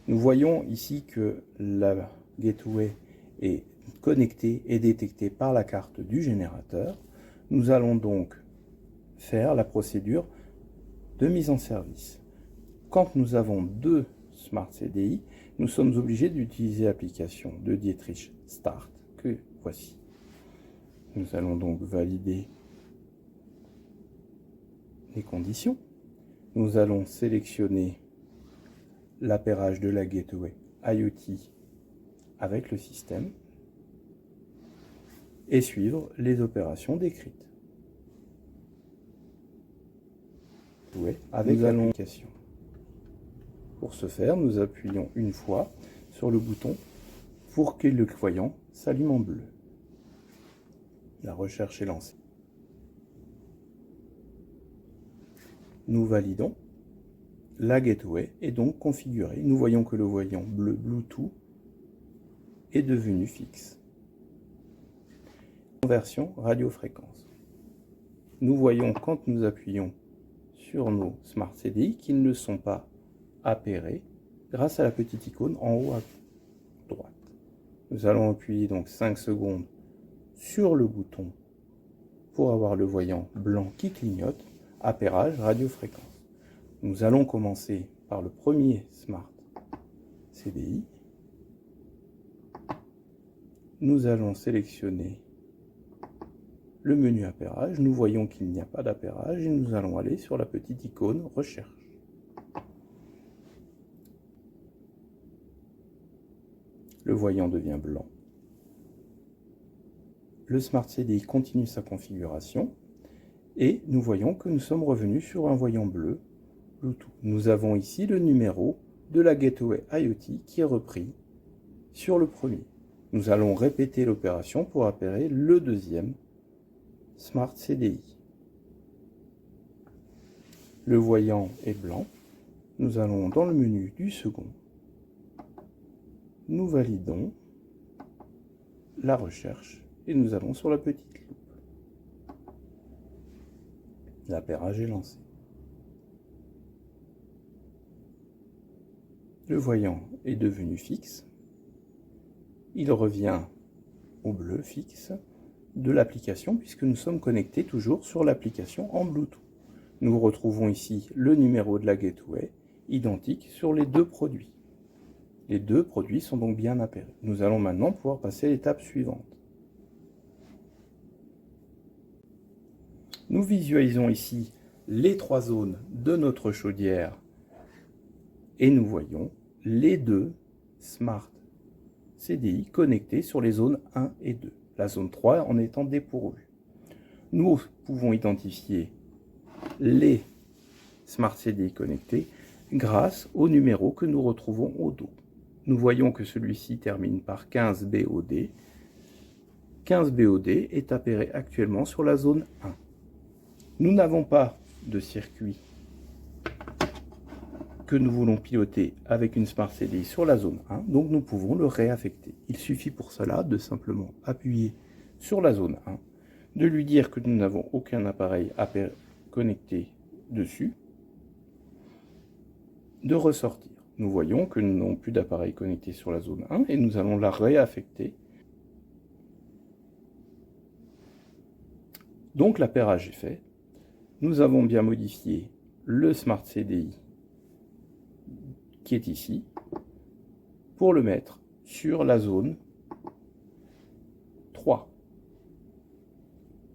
Nous voyons ici que la gateway est connectée et détectée par la carte du générateur. Nous allons donc faire la procédure de mise en service. Quand nous avons deux Smart CDI, nous sommes obligés d'utiliser l'application de Dietrich Start que voici. Nous allons donc valider les conditions. Nous allons sélectionner l'appairage de la gateway IoT avec le système et suivre les opérations décrites. Avec l'application. Pour ce faire, nous appuyons une fois sur le bouton pour que le voyant s'allume en bleu. La recherche est lancée. Nous validons. La gateway est donc configurée. Nous voyons que le voyant bleu Bluetooth est devenu fixe. Conversion radiofréquence. Nous voyons quand nous appuyons sur nos Smart CDI qu'ils ne sont pas appairés grâce à la petite icône en haut à droite. Nous allons appuyer donc 5 secondes sur le bouton pour avoir le voyant blanc qui clignote, appairage radiofréquence. Nous allons commencer par le premier Smart CDI. Nous allons sélectionner le menu appairage. Nous voyons qu'il n'y a pas d'appairage et nous allons aller sur la petite icône recherche. Le voyant devient blanc. Le Smart CDI continue sa configuration et nous voyons que nous sommes revenus sur un voyant bleu Bluetooth. Nous avons ici le numéro de la gateway IoT qui est repris sur le premier. Nous allons répéter l'opération pour appairer le deuxième Smart CDI. Le voyant est blanc. Nous allons dans le menu du second. Nous validons la recherche et nous allons sur la petite loupe. L'appairage est lancé. Le voyant est devenu fixe. Il revient au bleu fixe de l'application puisque nous sommes connectés toujours sur l'application en Bluetooth. Nous retrouvons ici le numéro de la gateway identique sur les deux produits. Les deux produits sont donc bien appairés. Nous allons maintenant pouvoir passer à l'étape suivante. Nous visualisons ici les trois zones de notre chaudière et nous voyons les deux Smart CDI connectés sur les zones 1 et 2. La zone 3 en étant dépourvue. Nous pouvons identifier les Smart CDI connectés grâce au numéro que nous retrouvons au dos. Nous voyons que celui-ci termine par 15 BOD. 15 BOD est appairé actuellement sur la zone 1. Nous n'avons pas de circuit que nous voulons piloter avec une Smart CDI sur la zone 1, donc nous pouvons le réaffecter. Il suffit pour cela de simplement appuyer sur la zone 1, de lui dire que nous n'avons aucun appareil connecté dessus, de ressortir. Nous voyons que nous n'avons plus d'appareil connecté sur la zone 1 et nous allons la réaffecter. Donc l'appairage est fait. Nous avons bien modifié le Smart CDI qui est ici pour le mettre sur la zone 3.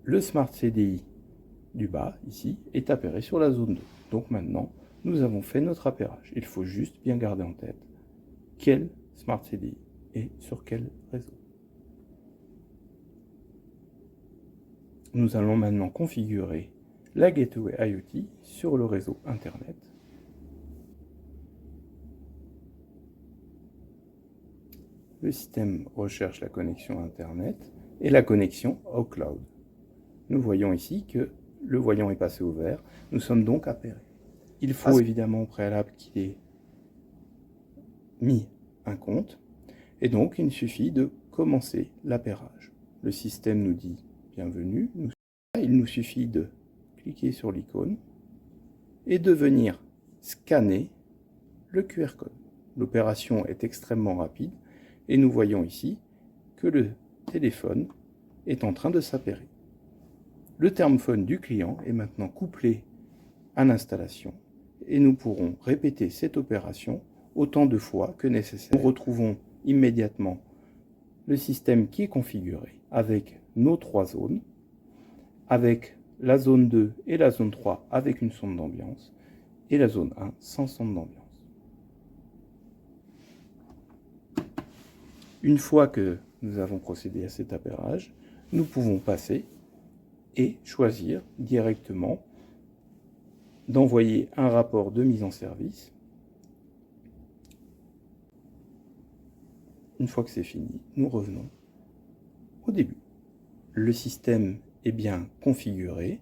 Le Smart CDI du bas, ici, est appairé sur la zone 2. Donc maintenant, nous avons fait notre appairage. Il faut juste bien garder en tête quel Smart CDI et sur quel réseau. Nous allons maintenant configurer la gateway IoT sur le réseau Internet. Le système recherche la connexion Internet et la connexion au cloud. Nous voyons ici que le voyant est passé au vert. Nous sommes donc appairés. Il faut évidemment au préalable qu'il ait mis un compte. Et donc, il suffit de commencer l'appairage. Le système nous dit « Bienvenue ». Il nous suffit de cliquer sur l'icône et de venir scanner le QR code. L'opération est extrêmement rapide et nous voyons ici que le téléphone est en train de s'appairer. Le thermophone du client est maintenant couplé à l'installation et nous pourrons répéter cette opération autant de fois que nécessaire. Nous retrouvons immédiatement le système qui est configuré avec nos 3 zones, avec la zone 2 et la zone 3 avec une sonde d'ambiance et la zone 1 sans sonde d'ambiance. Une fois que nous avons procédé à cet appairage, nous pouvons passer et choisir directement d'envoyer un rapport de mise en service. Une fois que c'est fini, nous revenons au début. Le système est bien configuré,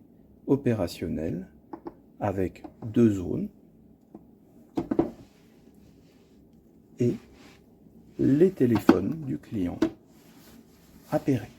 opérationnel, avec 2 zones et les téléphones du client appairés.